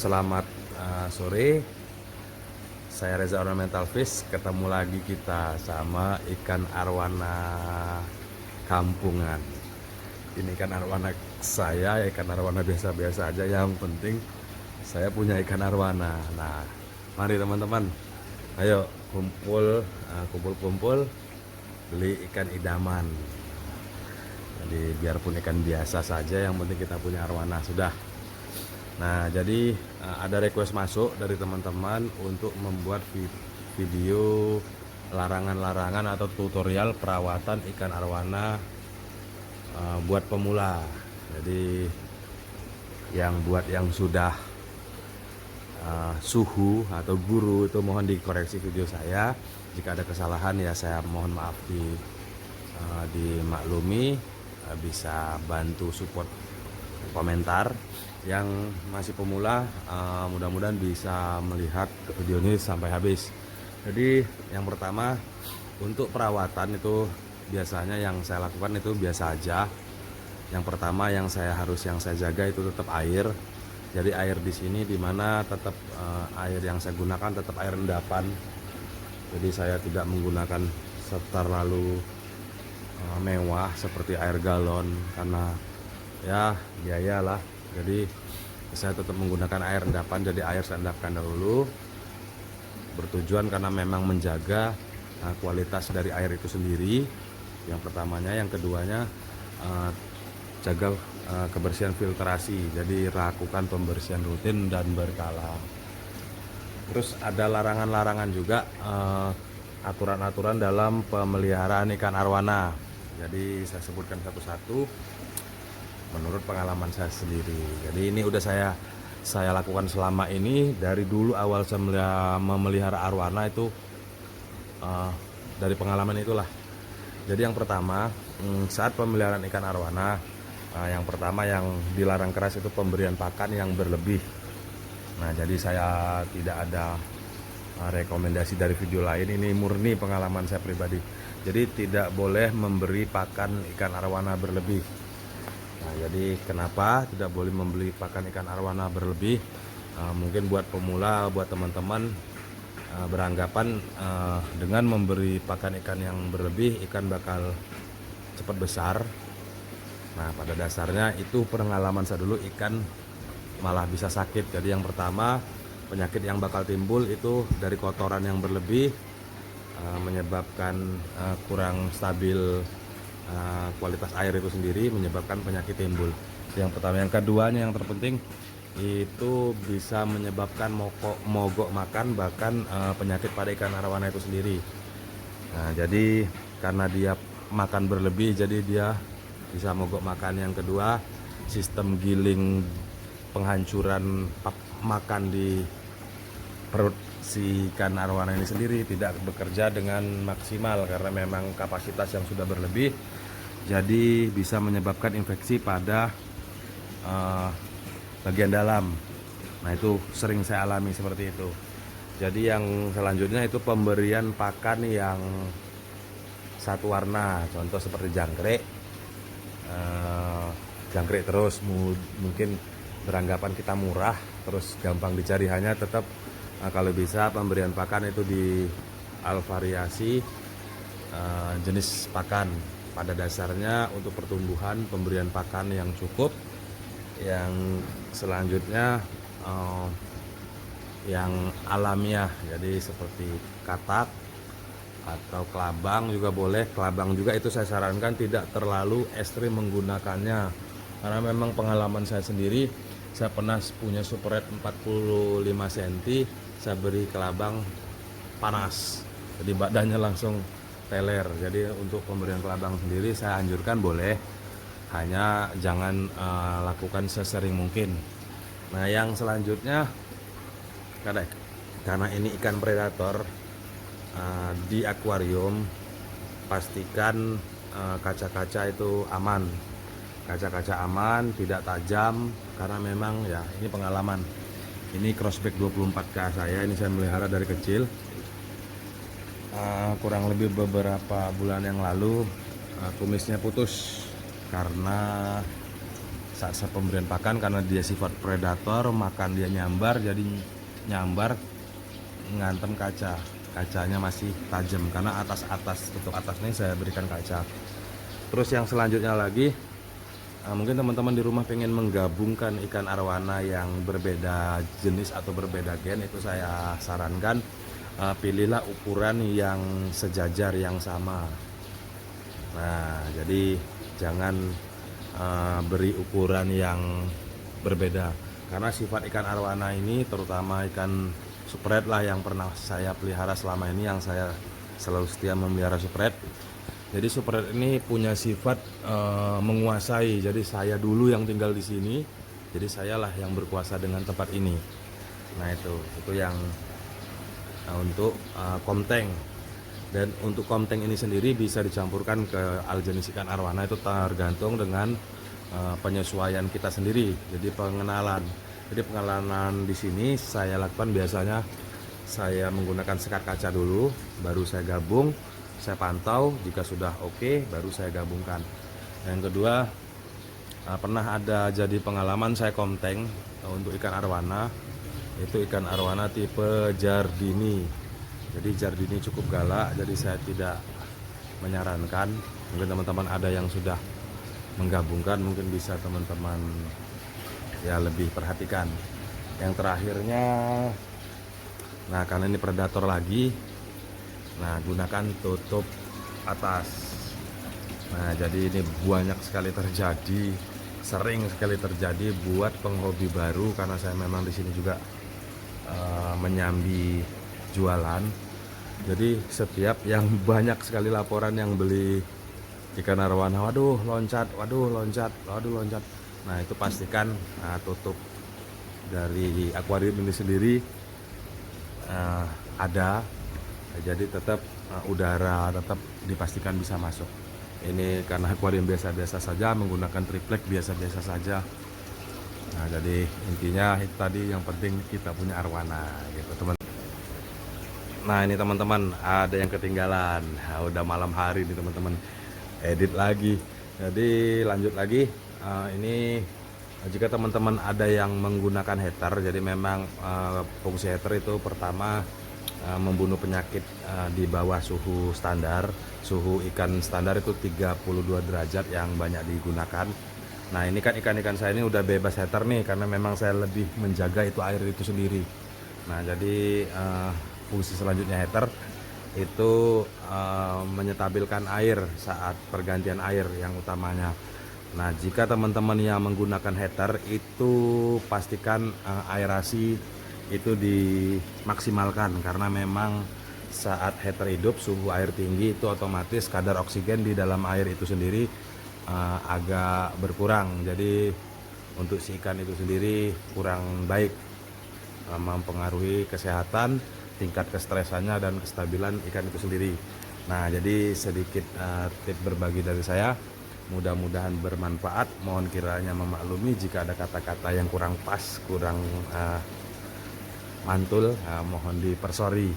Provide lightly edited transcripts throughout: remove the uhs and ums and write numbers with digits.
Selamat sore, saya Reza Ornamental Fish. Ketemu lagi kita sama ikan arwana kampungan. Ini ikan arwana saya, ikan arwana biasa-biasa aja. Yang penting saya punya ikan arwana. Nah, mari teman-teman, ayo kumpul-kumpul beli ikan idaman. Jadi biarpun ikan biasa saja, yang penting kita punya arwana sudah. Nah, jadi ada request masuk dari teman-teman untuk membuat video larangan-larangan atau tutorial perawatan ikan arwana buat pemula. Jadi yang sudah suhu atau guru itu mohon dikoreksi video saya. Jika ada kesalahan ya saya mohon maaf dimaklumi. Bisa bantu support komentar. Yang masih pemula mudah-mudahan bisa melihat video ini sampai habis. Jadi yang pertama, untuk perawatan itu biasanya yang saya lakukan itu biasa aja. Yang pertama yang saya jaga itu tetap air. Jadi air di sini dimana tetap air yang saya gunakan tetap air endapan. Jadi saya tidak menggunakan terlalu mewah seperti air galon karena ya biaya lah. Jadi saya tetap menggunakan air endapan. Jadi air saya endapkan dahulu, bertujuan karena memang menjaga kualitas dari air itu sendiri. Yang pertamanya, yang keduanya jaga kebersihan filtrasi. Jadi lakukan pembersihan rutin dan berkala. Terus ada larangan-larangan juga, aturan-aturan dalam pemeliharaan ikan arwana. Jadi saya sebutkan satu-satu menurut pengalaman saya sendiri. Jadi ini udah saya lakukan selama ini dari dulu awal saya memelihara arwana itu, dari pengalaman itulah. Jadi yang pertama, saat pemeliharaan ikan arwana, yang pertama yang dilarang keras itu pemberian pakan yang berlebih. Nah, jadi saya tidak ada rekomendasi dari video lain, ini murni pengalaman saya pribadi. Jadi tidak boleh memberi pakan ikan arwana berlebih. Nah, jadi kenapa tidak boleh membeli pakan ikan arwana berlebih? Mungkin buat pemula, buat teman-teman beranggapan dengan memberi pakan ikan yang berlebih ikan bakal cepat besar. Nah, pada dasarnya itu pengalaman saya dulu, ikan malah bisa sakit. Jadi yang pertama, penyakit yang bakal timbul itu dari kotoran yang berlebih, menyebabkan kurang stabil kualitas air itu sendiri, menyebabkan penyakit timbul. Yang pertama. Yang keduanya yang terpenting itu bisa menyebabkan mogok makan, bahkan penyakit pada ikan arwana itu sendiri. Nah, jadi karena dia makan berlebih, jadi dia bisa mogok makan. Yang kedua, sistem giling penghancuran makan di perut si ikan arwana ini sendiri tidak bekerja dengan maksimal karena memang kapasitas yang sudah berlebih. Jadi bisa menyebabkan infeksi pada bagian dalam. Nah, itu sering saya alami seperti itu. Jadi yang selanjutnya itu pemberian pakan yang satu warna, contoh seperti jangkrik. Jangkrik terus mungkin beranggapan kita murah terus gampang dicari, hanya tetap kalau bisa pemberian pakan itu variasi jenis pakan. Pada dasarnya untuk pertumbuhan pemberian pakan yang cukup. Yang selanjutnya yang alamiah, jadi seperti katak atau kelabang juga boleh. Kelabang juga itu saya sarankan tidak terlalu ekstrim menggunakannya, karena memang pengalaman saya sendiri, saya pernah punya super red 45 cm, saya beri kelabang panas, jadi badannya langsung teler. Jadi untuk pemberian kelabang sendiri saya anjurkan boleh, hanya jangan lakukan sesering mungkin. Nah, yang selanjutnya, karena ini ikan predator, di akuarium pastikan kaca-kaca itu aman. Kaca-kaca aman, tidak tajam, karena memang ya ini pengalaman. Ini crossback 24K saya, ini saya melihara dari kecil. Kurang lebih beberapa bulan yang lalu kumisnya putus karena saat pemberian pakan, karena dia sifat predator, makan dia nyambar, jadi nyambar ngantem kacanya masih tajam karena tutup atas ini saya berikan kaca. Terus yang selanjutnya lagi, mungkin teman-teman di rumah pengen menggabungkan ikan arwana yang berbeda jenis atau berbeda gen, itu saya sarankan pilihlah ukuran yang sejajar, yang sama. Nah, jadi jangan beri ukuran yang berbeda, karena sifat ikan arwana ini, terutama ikan spread lah yang pernah saya pelihara selama ini, yang saya selalu setia memelihara spread. Jadi spread ini punya sifat menguasai. Jadi saya dulu yang tinggal di sini, jadi sayalah yang berkuasa dengan tempat ini. Nah itu yang untuk komteng. Dan untuk komteng ini sendiri bisa dicampurkan ke jenis ikan arwana, itu tergantung dengan penyesuaian kita sendiri. Jadi pengenalan di sini saya lakukan, biasanya saya menggunakan sekat kaca dulu, baru saya gabung, saya pantau, jika sudah oke baru saya gabungkan. Yang kedua, pernah ada jadi pengalaman saya komteng untuk ikan arwana, itu ikan arwana tipe Jardini. Jadi Jardini cukup galak, jadi saya tidak menyarankan. Mungkin teman-teman ada yang sudah menggabungkan, mungkin bisa teman-teman ya lebih perhatikan. Yang terakhirnya, nah karena ini predator lagi, nah gunakan tutup atas. Nah jadi ini banyak sekali terjadi, sering sekali terjadi buat penghobi baru, karena saya memang di sini juga menyambi jualan. Jadi setiap yang banyak sekali laporan yang beli ikan arwana, waduh loncat. Nah itu pastikan tutup dari akuarium ini sendiri ada, jadi tetap udara tetap dipastikan bisa masuk. Ini karena akuarium biasa-biasa saja, menggunakan triplek biasa-biasa saja. Nah jadi intinya itu tadi, yang penting kita punya arwana gitu teman. Nah ini teman-teman, ada yang ketinggalan. Nah, udah malam hari nih teman-teman, edit lagi. Jadi lanjut lagi. Ini jika teman-teman ada yang menggunakan heater, jadi memang fungsi heater itu pertama membunuh penyakit di bawah suhu standar. Suhu ikan standar itu 32 derajat yang banyak digunakan. Nah ini kan ikan-ikan saya ini udah bebas heater nih, karena memang saya lebih menjaga itu air itu sendiri. Nah jadi fungsi selanjutnya heater itu menyetabilkan air saat pergantian air yang utamanya. Nah jika teman-teman yang menggunakan heater itu pastikan aerasi itu dimaksimalkan, karena memang saat heater hidup suhu air tinggi, itu otomatis kadar oksigen di dalam air itu sendiri agak berkurang. Jadi untuk si ikan itu sendiri kurang baik, mempengaruhi kesehatan, tingkat kestresannya dan kestabilan ikan itu sendiri. Nah jadi sedikit tip berbagi dari saya, mudah-mudahan bermanfaat. Mohon kiranya memaklumi jika ada kata-kata yang kurang pas, kurang mantul, mohon dipersori.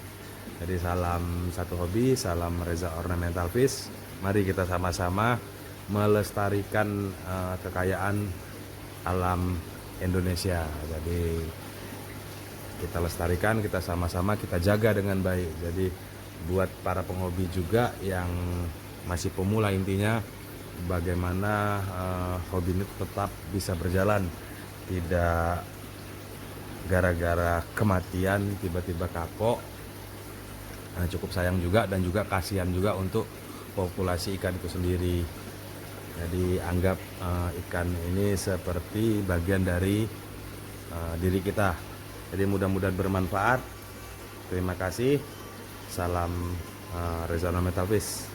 Jadi salam satu hobi, salam Reza Ornamental Fish. Mari kita sama-sama melestarikan kekayaan alam Indonesia. Jadi kita lestarikan, kita sama-sama kita jaga dengan baik. Jadi buat para penghobi juga yang masih pemula, intinya bagaimana hobi ini tetap bisa berjalan, tidak gara-gara kematian tiba-tiba kapok. Nah, cukup sayang juga, dan juga kasihan juga untuk populasi ikan itu sendiri. Jadi anggap ikan ini seperti bagian dari diri kita. Jadi mudah-mudahan bermanfaat. Terima kasih. Salam Reza Ornamental Fish.